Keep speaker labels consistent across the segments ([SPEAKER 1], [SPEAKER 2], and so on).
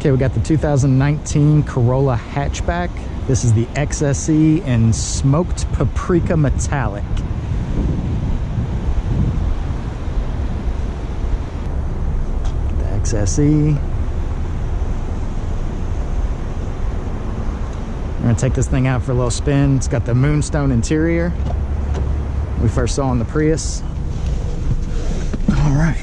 [SPEAKER 1] Okay, we got the 2019 Corolla Hatchback. This is the XSE in Smoked Paprika Metallic. The XSE. We're gonna take this thing out for a little spin. It's got the moonstone interior we first saw on the Prius. All right.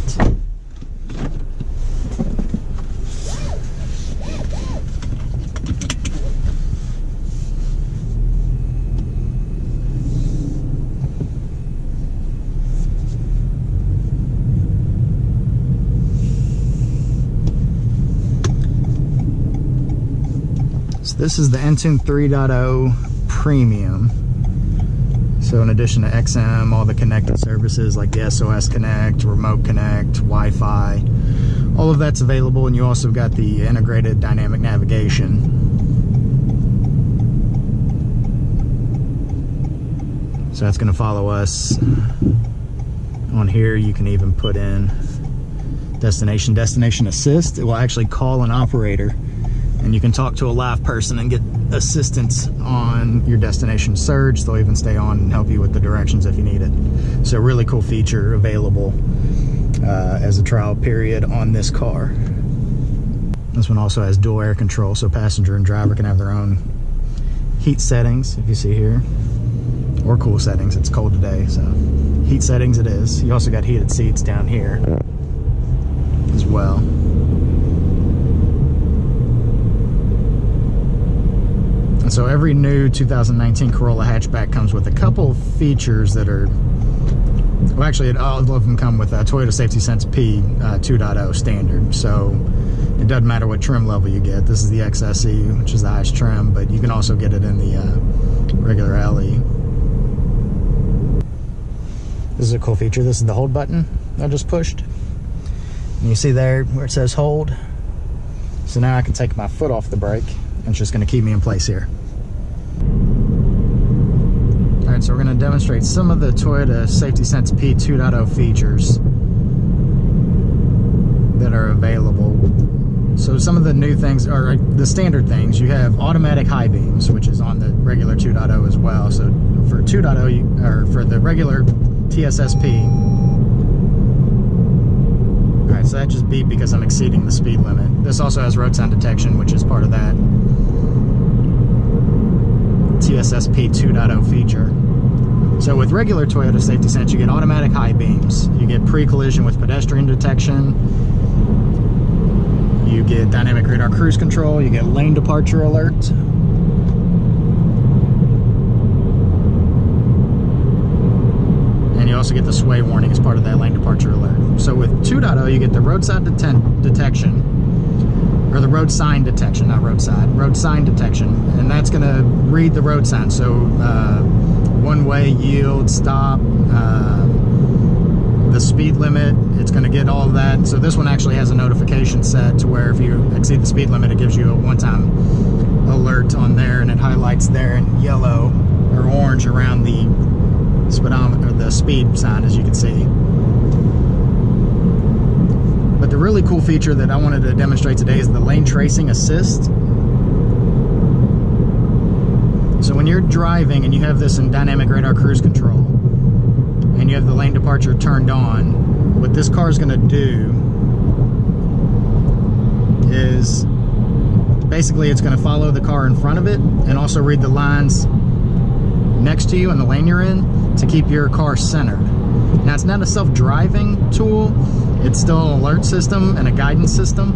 [SPEAKER 1] This is the Entune 3.0 Premium. So in addition to XM, all the connected services like the SOS Connect, Remote Connect, Wi-Fi, all of that's available, and you also got the integrated dynamic navigation. So that's going to follow us. On here you can even put in destination assist. It will actually call an operator, and you can talk to a live person and get assistance on your destination surge. They'll even stay on and help you with the directions if you need it. So a really cool feature available as a trial period on this car. This one also has dual air control, so passenger and driver can have their own heat settings, if you see here, or cool settings. It's cold today, so heat settings it is. You also got heated seats down here as well. So every new 2019 Corolla Hatchback comes with a couple features that are, well actually all of them come with a Toyota Safety Sense P 2.0 standard. So it doesn't matter what trim level you get. This is the XSE, which is the highest trim, but you can also get it in the regular LE. This is a cool feature. This is the hold button I just pushed. And you see there where it says hold. So now I can take my foot off the brake, and it's just going to keep me in place here. Alright, so we're going to demonstrate some of the Toyota Safety Sense P 2.0 features that are available. So some of the new things are the standard things. You have automatic high beams, which is on the regular 2.0 as well. So for 2.0, or for the regular TSSP, alright, so that just beeped because I'm exceeding the speed limit. This also has road sign detection, which is part of that TSSP 2.0 feature. So with regular Toyota Safety Sense, you get automatic high beams, you get pre-collision with pedestrian detection, you get dynamic radar cruise control, you get lane departure alert, and you also get the sway warning as part of that lane departure alert. So with 2.0, you get the roadside detection, or the road sign detection, not roadside, road sign detection, and that's going to read the road sign. So one way, yield, stop, the speed limit, it's going to get all of that. So this one actually has a notification set to where if you exceed the speed limit, it gives you a one-time alert on there, and it highlights there in yellow or orange around the speedometer, or the speed sign, as you can see. But the really cool feature that I wanted to demonstrate today is the lane tracing assist. So when you're driving and you have this in dynamic radar cruise control and you have the lane departure turned on, what this car is going to do is basically it's going to follow the car in front of it and also read the lines next to you in the lane you're in to keep your car centered. Now, it's not a self-driving tool, it's still an alert system and a guidance system,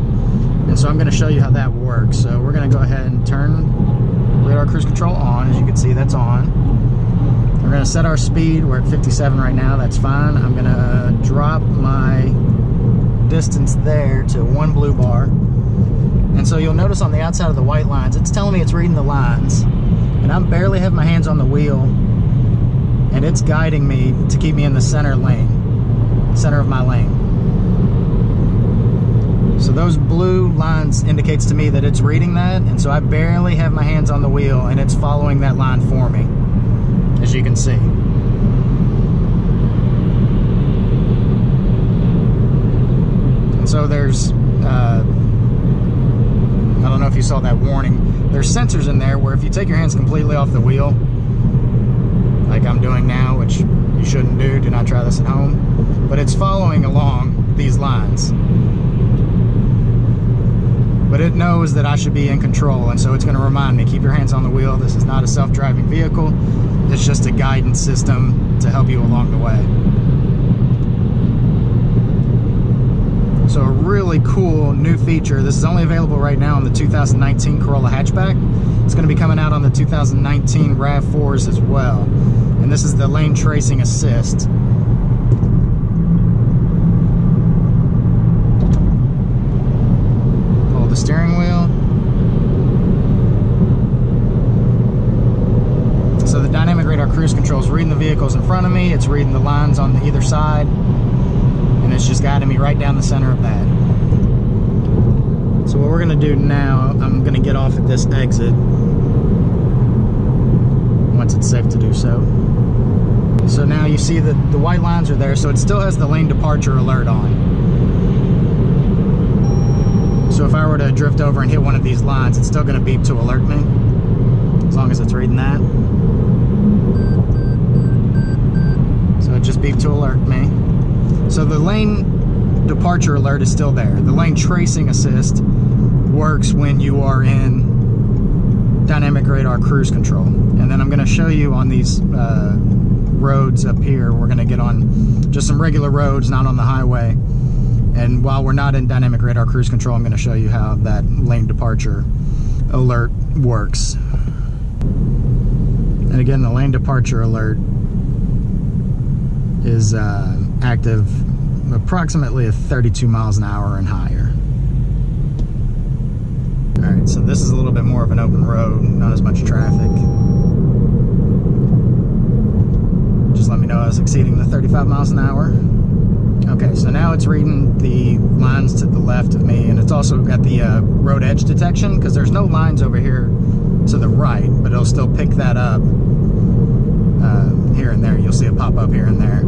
[SPEAKER 1] and so I'm going to show you how that works. So we're going to go ahead and turn radar cruise control on. As you can see, that's on. We're going to set our speed. We're at 57 right now, that's fine. I'm going to drop my distance there to 1 blue bar, and so you'll notice on the outside of the white lines, it's telling me it's reading the lines, and I barely have my hands on the wheel, and it's guiding me to keep me in the center lane, center of my lane. So those blue lines indicates to me that it's reading that, and so I barely have my hands on the wheel, and it's following that line for me, as you can see. And so there's you saw that warning. There's sensors in there where if you take your hands completely off the wheel, like I'm doing now, which you shouldn't do not try this at home, but it's following along these lines. But it knows that I should be in control, and so it's going to remind me, keep your hands on the wheel. This is not a self-driving vehicle. It's just a guidance system to help you along the way. So a really cool new feature. This is only available right now on the 2019 Corolla Hatchback. It's going to be coming out on the 2019 RAV4s as well. And this is the lane tracing assist. Pull the steering wheel. So the dynamic radar cruise control is reading the vehicles in front of me. It's reading the lines on either side. And it's just guiding me right down the center of that. So what we're going to do now, I'm going to get off at this exit once it's safe to do so. So now you see that the white lines are there, so it still has the lane departure alert on. So if I were to drift over and hit one of these lines, it's still going to beep to alert me, as long as it's reading that. So it just beeped to alert me. So the lane departure alert is still there. The lane tracing assist works when you are in dynamic radar cruise control. And then I'm going to show you on these roads up here. We're going to get on just some regular roads, not on the highway. And while we're not in dynamic radar cruise control, I'm going to show you how that lane departure alert works. And again, the lane departure alert is active approximately at 32 miles an hour and higher. Alright, so this is a little bit more of an open road, not as much traffic. Just let me know I was exceeding the 35 miles an hour. Okay, so now it's reading the lines to the left of me, and it's also got the road edge detection, because there's no lines over here to the right, but it'll still pick that up here and there. You'll see it pop up here and there.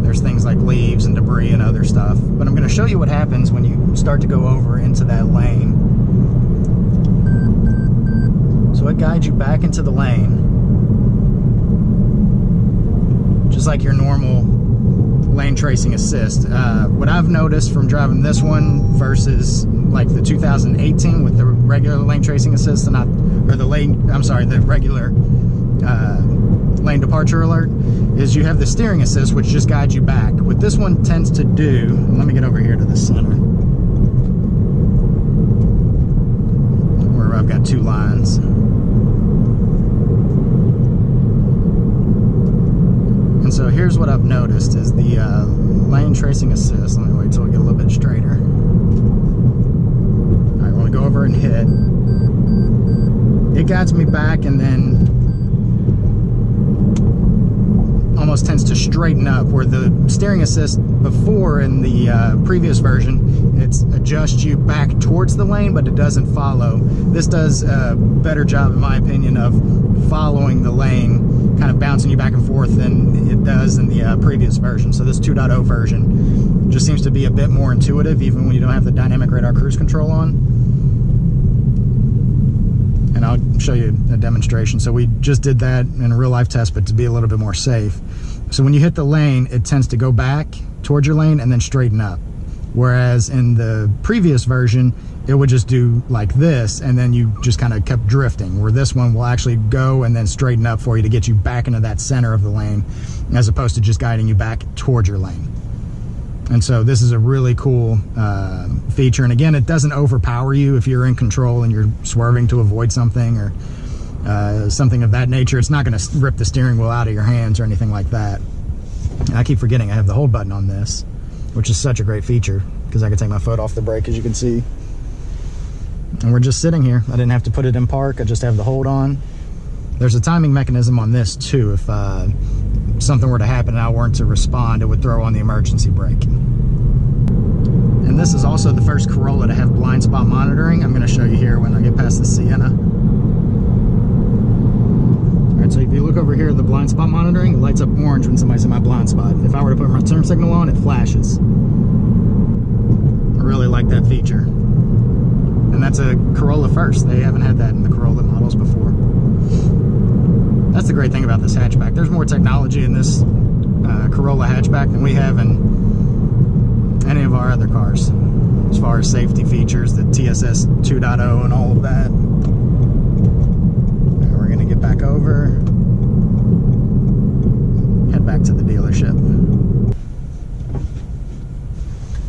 [SPEAKER 1] There's things like leaves and debris and other stuff. But I'm going to show you what happens when you start to go over into that lane. So it guides you back into the lane, just like your normal lane tracing assist. What I've noticed from driving this one versus like the 2018 with the regular lane tracing assist, the regular lane departure alert, is you have the steering assist, which just guides you back. What this one tends to do, let me get over here to the center, where I've got two lines. And so here's what I've noticed is the lane tracing assist. Let me wait till we get a little bit straighter. All right, I want to go over and hit. It guides me back and then almost tends to straighten up, where the steering assist before in the previous version, it adjusts you back towards the lane, but it doesn't follow. This does a better job, in my opinion, of following the lane, kind of bouncing you back and forth than it does in the previous version. So this 2.0 version just seems to be a bit more intuitive, even when you don't have the dynamic radar cruise control on. And I'll show you a demonstration. So we just did that in a real life test, but to be a little bit more safe. So when you hit the lane, it tends to go back towards your lane and then straighten up. Whereas in the previous version, it would just do like this, and then you just kind of kept drifting, where this one will actually go and then straighten up for you to get you back into that center of the lane, as opposed to just guiding you back towards your lane. And so this is a really cool feature. And again, it doesn't overpower you if you're in control and you're swerving to avoid something or something of that nature. It's not going to rip the steering wheel out of your hands or anything like that. And I keep forgetting I have the hold button on this, which is such a great feature because I can take my foot off the brake, as you can see. And we're just sitting here. I didn't have to put it in park. I just have the hold on. There's a timing mechanism on this too. If something were to happen and I weren't to respond, it would throw on the emergency brake. And this is also the first Corolla to have blind spot monitoring. I'm going to show you here when I get past the Sienna. Alright, so if you look over here at the blind spot monitoring, it lights up orange when somebody's in my blind spot. If I were to put my turn signal on, it flashes. I really like that feature. And that's that's a Corolla first. They haven't had that in the Corolla models before. That's the great thing about this hatchback. There's more technology in this Corolla hatchback than we have in any of our other cars, as far as safety features, the TSS 2.0 and all of that. And we're gonna get back over, head back to the dealership.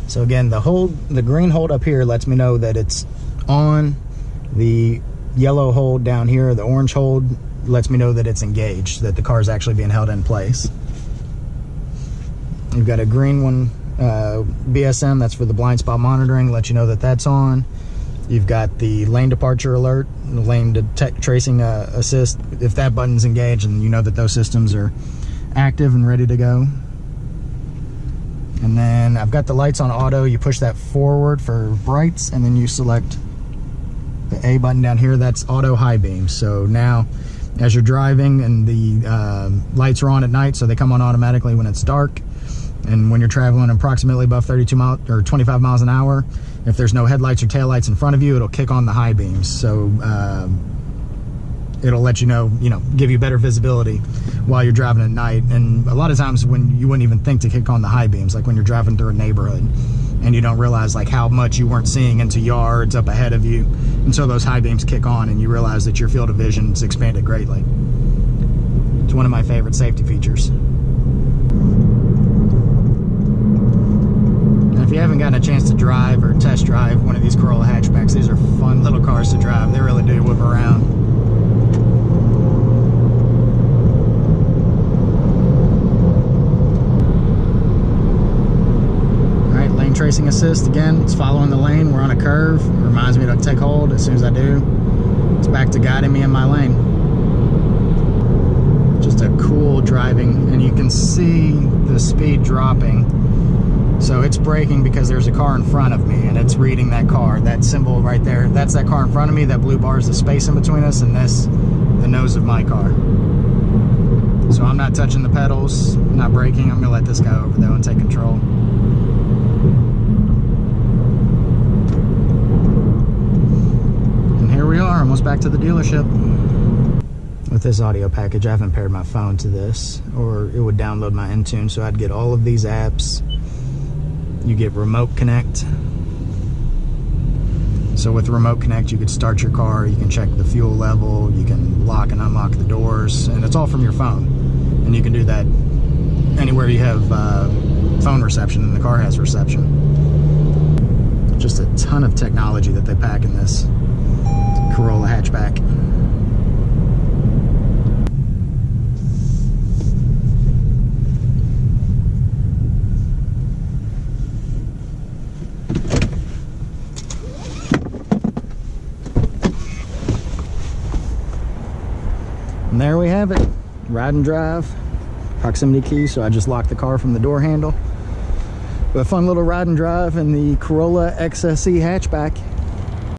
[SPEAKER 1] So again, the green hold up here lets me know that it's on. The yellow hold down here, the orange hold, lets me know that it's engaged, that the car is actually being held in place. You've got a green one, BSM, that's for the blind spot monitoring, let you know that that's on. You've got the lane departure alert, the lane tracing assist. If that button's engaged, and you know that those systems are active and ready to go. And then I've got the lights on auto. You push that forward for brights, and then you select the A button down here. That's auto high beam. So now as you're driving and the lights are on at night, so they come on automatically when it's dark. And when you're traveling approximately above 32 miles or 25 miles an hour, if there's no headlights or taillights in front of you, it'll kick on the high beams. So it'll let you know, give you better visibility while you're driving at night. And a lot of times when you wouldn't even think to kick on the high beams, like when you're driving through a neighborhood and you don't realize like how much you weren't seeing into yards up ahead of you until those high beams kick on, and you realize that your field of vision's expanded greatly. It's one of my favorite safety features. And if you haven't gotten a chance to drive or test drive one of these Corolla hatchbacks, these are fun little cars to drive. They really do whip around. Tracing assist, again, it's following the lane. We're on a curve. It reminds me to take hold. As soon as I do, it's back to guiding me in my lane. Just a cool driving, and you can see the speed dropping. So it's braking because there's a car in front of me, and it's reading that car. That symbol right there, that's that car in front of me. That blue bar is the space in between us, and this, the nose of my car. So I'm not touching the pedals, not braking. I'm gonna let this guy over though and take control. We are almost back to the dealership. With this audio package, I haven't paired my phone to this, or it would download my Intune, so I'd get all of these apps. You get Remote Connect. So with Remote Connect, you could start your car, you can check the fuel level, you can lock and unlock the doors, and it's all from your phone. And you can do that anywhere you have phone reception and the car has reception. Just a ton of technology that they pack in this Corolla hatchback. And there we have it. Ride and drive. Proximity key, so I just locked the car from the door handle. But a fun little ride and drive in the Corolla XSE hatchback.